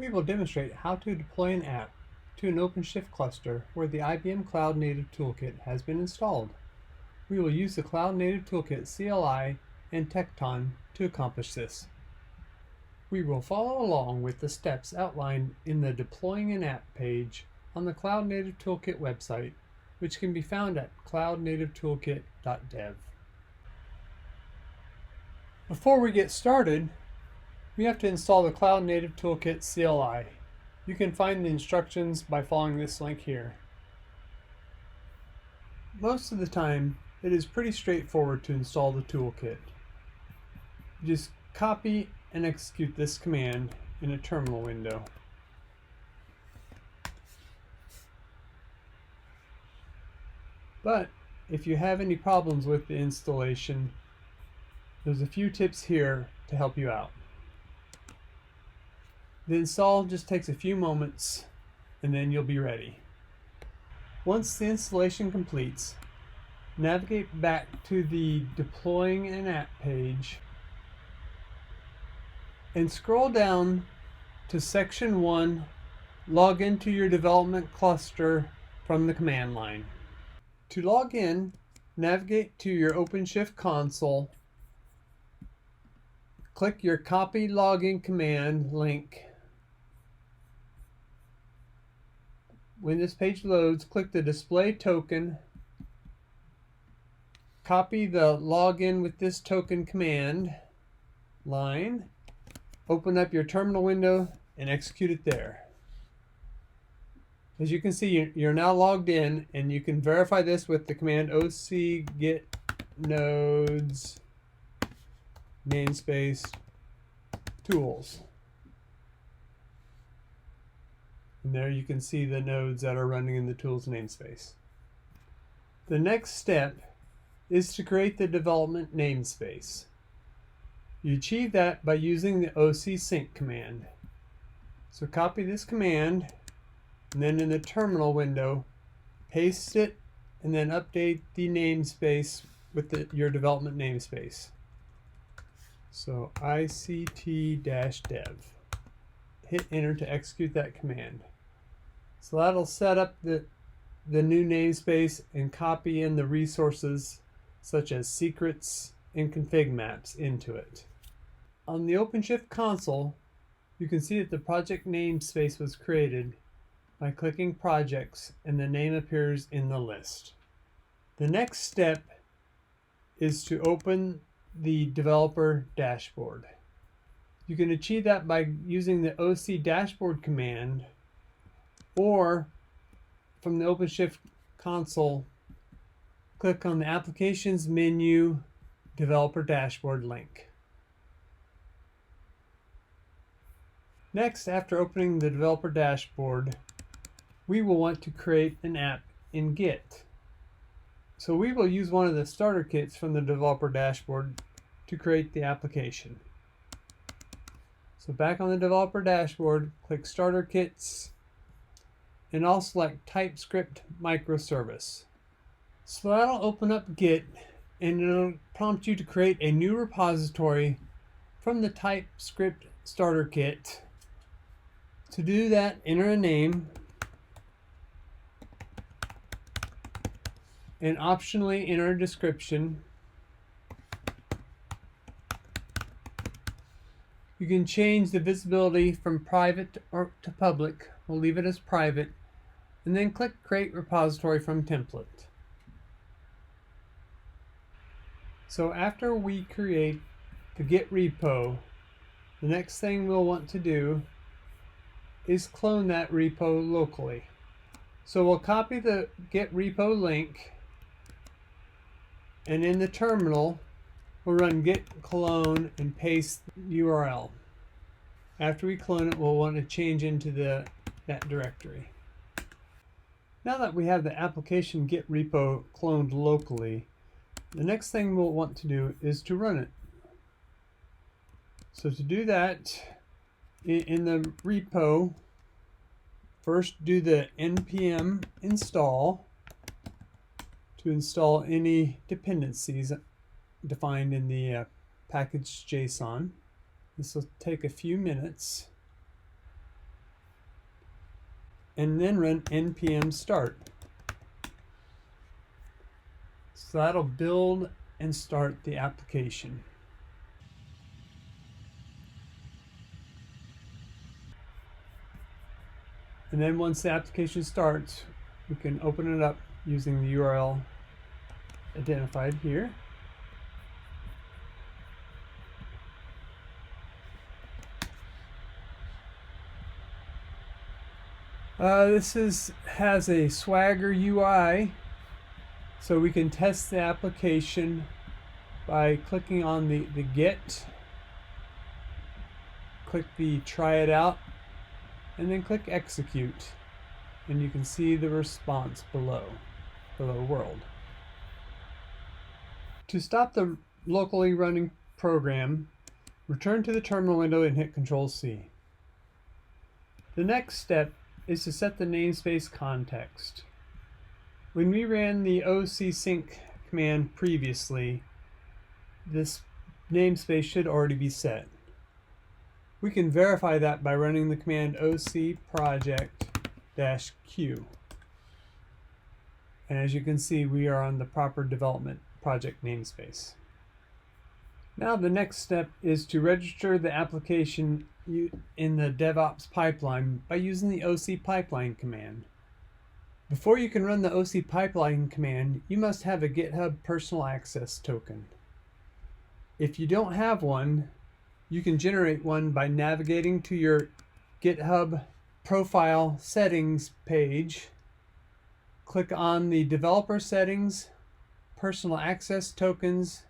We will demonstrate how to deploy an app to an OpenShift cluster where the IBM Cloud-Native Toolkit has been installed. We will use the Cloud-Native Toolkit CLI and Tekton to accomplish this. We will follow along with the steps outlined in the Deploying an App page on the Cloud-Native Toolkit website, which can be found at cloud-native-toolkit.dev. Before we get started, we have to install the Cloud-Native Toolkit CLI. You can find the instructions by following this link here. Most of the time, it is pretty straightforward to install the toolkit. You just copy and execute this command in a terminal window. But if you have any problems with the installation, there's a few tips here to help you out. The install just takes a few moments and then you'll be ready. Once the installation completes, navigate back to the Deploying an App page and scroll down to Section 1, Log into your development cluster from the command line. To log in, navigate to your OpenShift console, click your Copy Login command link. When this page loads, click the Display Token, copy the Login with this token command line, open up your terminal window, and execute it there. As you can see, you're now logged in, and you can verify this with the command oc get nodes namespace tools. And there you can see the nodes that are running in the tools namespace. The next step is to create the development namespace. You achieve that by using the OC sync command. So copy this command, and then in the terminal window, paste it, and then update the namespace with your development namespace. So ict-dev. Hit enter to execute that command. So that'll set up the new namespace and copy in the resources such as secrets and config maps into it. On the OpenShift console, you can see that the project namespace was created by clicking Projects, and the name appears in the list. The next step is to open the developer dashboard. You can achieve that by using the OC dashboard command, or from the OpenShift console, click on the Applications menu, Developer Dashboard link. Next, after opening the developer dashboard, we will want to create an app in Git. So we will use one of the starter kits from the developer dashboard to create the application. So back on the developer dashboard, click Starter Kits, and I'll select TypeScript Microservice. So that'll open up Git, and it'll prompt you to create a new repository from the TypeScript Starter Kit. To do that, enter a name, and optionally enter a description. You can change the visibility from private to public. We'll leave it as private, and then click Create Repository from Template. So after we create the Git repo, the next thing we'll want to do is clone that repo locally. So we'll copy the Git repo link, and in the terminal, we'll run git clone and paste the URL. After we clone it, we'll want to change into that directory. Now that we have the application Git repo cloned locally, the next thing we'll want to do is to run it. So to do that, in the repo, first do the npm install to install any dependencies defined in the package JSON. This will take a few minutes. and then run npm start. So that'll build and start the application. And then once the application starts, we can open it up using the URL identified here. This has a Swagger UI, so we can test the application by clicking on the Get, click the Try It Out, and then click Execute. And you can see the response below World. To stop the locally running program, return to the terminal window and hit Control-C. The next step is to set the namespace context. When we ran the OC sync command previously, this namespace should already be set. We can verify that by running the command oc project-q. And as you can see, we are on the proper development project namespace. Now the next step is to register the application in the DevOps pipeline by using the OC pipeline command. Before you can run the OC pipeline command, you must have a GitHub personal access token. If you don't have one, you can generate one by navigating to your GitHub profile settings page, click on the developer settings, personal access tokens,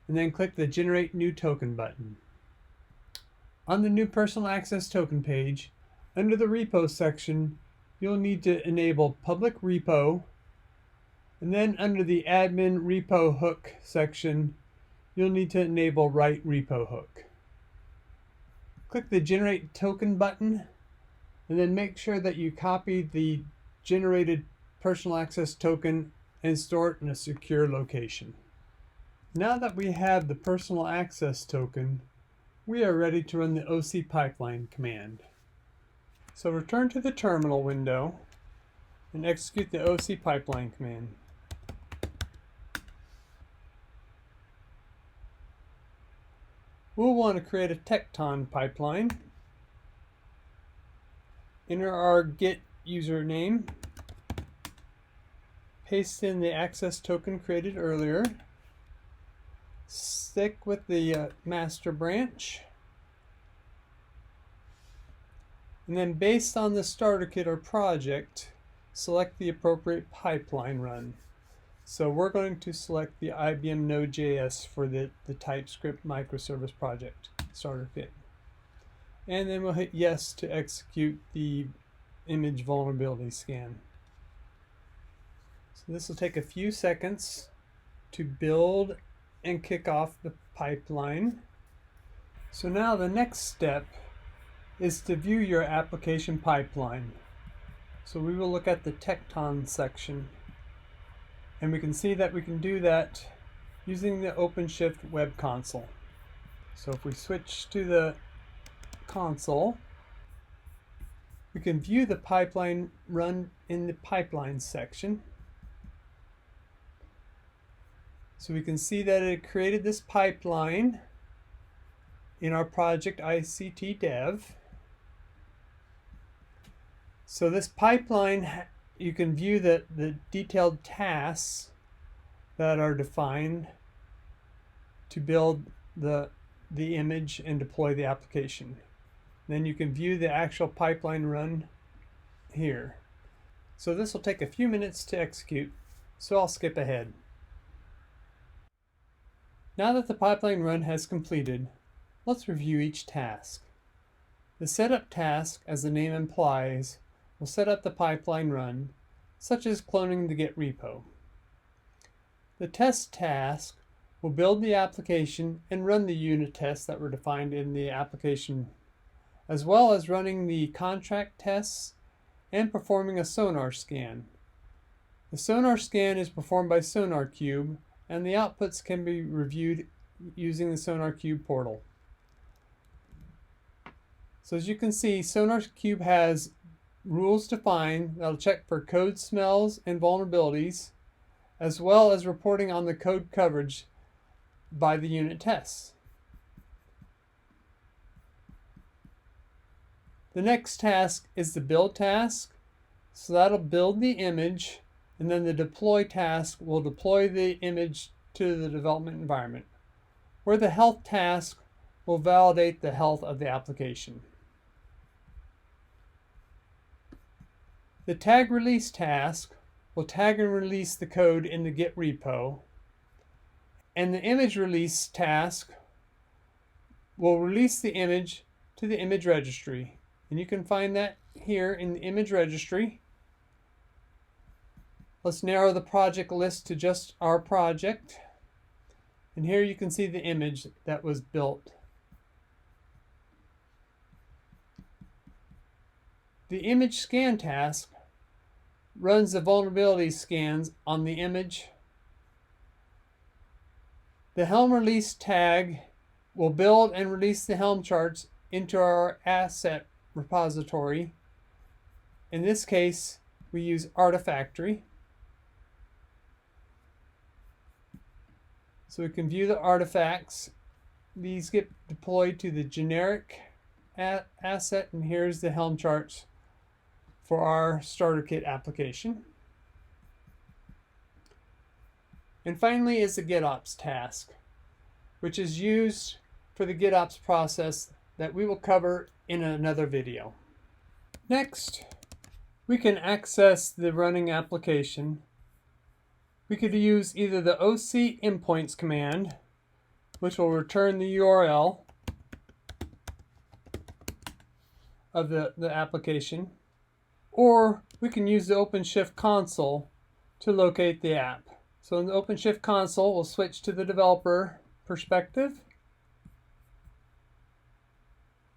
and then click the Generate New Token button. On the new personal access token page, under the repo section, you'll need to enable public repo, and then under the admin repo hook section, you'll need to enable write repo hook. Click the Generate Token button, and then make sure that you copy the generated personal access token and store it in a secure location. Now that we have the personal access token, we are ready to run the OC pipeline command. So return to the terminal window and execute the OC pipeline command. We'll want to create a Tekton pipeline. Enter our Git username. Paste in the access token created earlier. Stick with the master branch. And then based on the starter kit or project, select the appropriate pipeline run. So we're going to select the IBM Node.js for the TypeScript microservice project starter kit. And then we'll hit yes to execute the image vulnerability scan. So this will take a few seconds to build and kick off the pipeline. So now the next step is to view your application pipeline. So we will look at the Tekton section, and we can see that we can do that using the OpenShift web console. So if we switch to the console, we can view the pipeline run in the pipeline section. So we can see that it created this pipeline in our project ICT Dev. So this pipeline, you can view the detailed tasks that are defined to build the image and deploy the application. Then you can view the actual pipeline run here. So this will take a few minutes to execute, so I'll skip ahead. Now that the pipeline run has completed, let's review each task. The setup task, as the name implies, will set up the pipeline run, such as cloning the Git repo. The test task will build the application and run the unit tests that were defined in the application, as well as running the contract tests and performing a sonar scan. The sonar scan is performed by SonarQube, and the outputs can be reviewed using the SonarQube portal. So as you can see, SonarQube has rules defined that'll check for code smells and vulnerabilities, as well as reporting on the code coverage by the unit tests. The next task is the build task. So that'll build the image, and then the deploy task will deploy the image to the development environment, where the health task will validate the health of the application. The tag release task will tag and release the code in the Git repo, and the image release task will release the image to the image registry. And you can find that here in the image registry. Let's narrow the project list to just our project. And here you can see the image that was built. The image scan task runs the vulnerability scans on the image. The Helm release tag will build and release the Helm charts into our asset repository. In this case, we use Artifactory. So we can view the artifacts. These get deployed to the generic asset, and here's the Helm charts for our starter kit application. And finally is the GitOps task, which is used for the GitOps process that we will cover in another video. Next, we can access the running application. We could use either the OC endpoints command, which will return the URL of the application, or we can use the OpenShift console to locate the app. So in the OpenShift console, we'll switch to the developer perspective.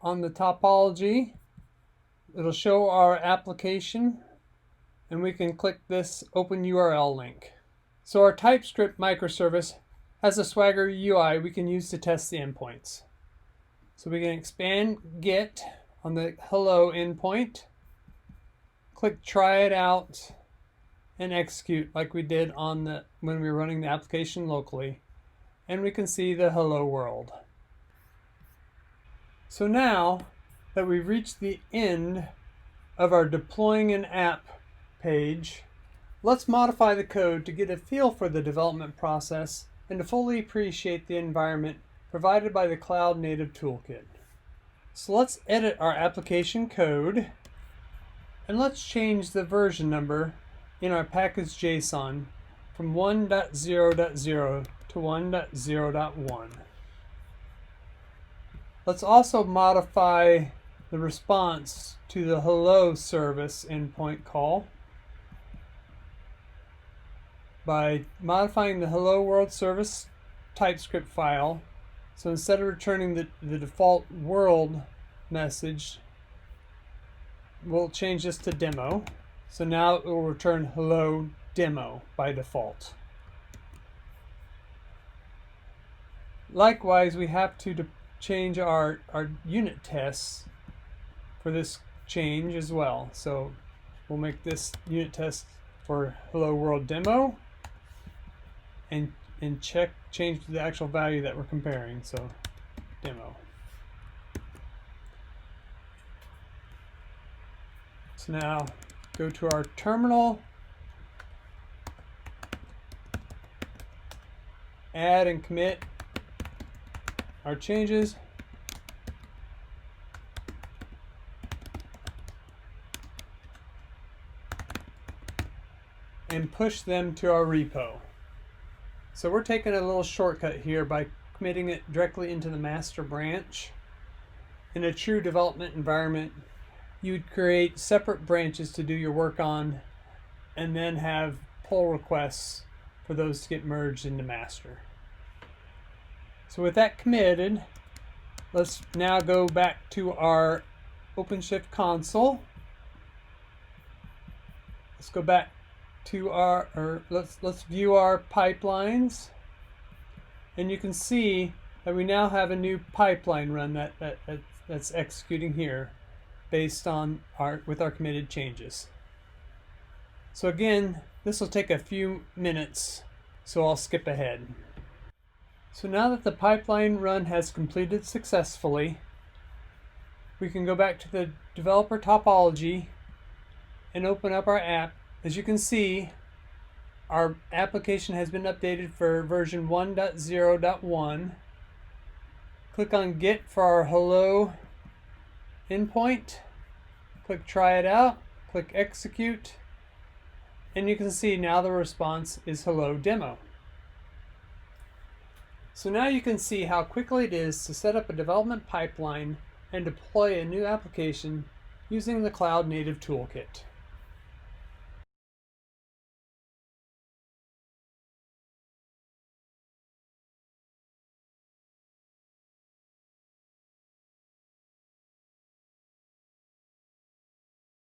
On the topology, it'll show our application, and we can click this Open URL link. So our TypeScript microservice has a Swagger UI we can use to test the endpoints. So we can expand Git on the hello endpoint, click try it out, and execute like we did on when we were running the application locally, and we can see the hello world. So now that we've reached the end of our deploying an app page, let's modify the code to get a feel for the development process and to fully appreciate the environment provided by the Cloud-Native Toolkit. So let's edit our application code, and let's change the version number in our package.json from 1.0.0 to 1.0.1. Let's also modify the response to the hello service endpoint call by modifying the hello world service TypeScript file. So instead of returning the default world message, we'll change this to demo. So now it will return hello demo by default. Likewise, we have to change our unit tests for this change as well. So we'll make this unit test for hello world demo and change the actual value that we're comparing. So demo. So now go to our terminal, add and commit our changes, and push them to our repo. So we're taking a little shortcut here by committing it directly into the master branch. In a true development environment, you'd create separate branches to do your work on, and then have pull requests for those to get merged into master. So with that committed, let's now go back to our OpenShift console. Let's go back to let's view our pipelines, and you can see that we now have a new pipeline run that's executing here. based on with our committed changes. So again, this will take a few minutes, so I'll skip ahead. So now that the pipeline run has completed successfully, we can go back to the developer topology and open up our app. As you can see, our application has been updated for version 1.0.1. Click on Get for our Hello endpoint. Click Try It Out. Click Execute. And you can see now the response is Hello Demo. So now you can see how quickly it is to set up a development pipeline and deploy a new application using the Cloud-Native Toolkit.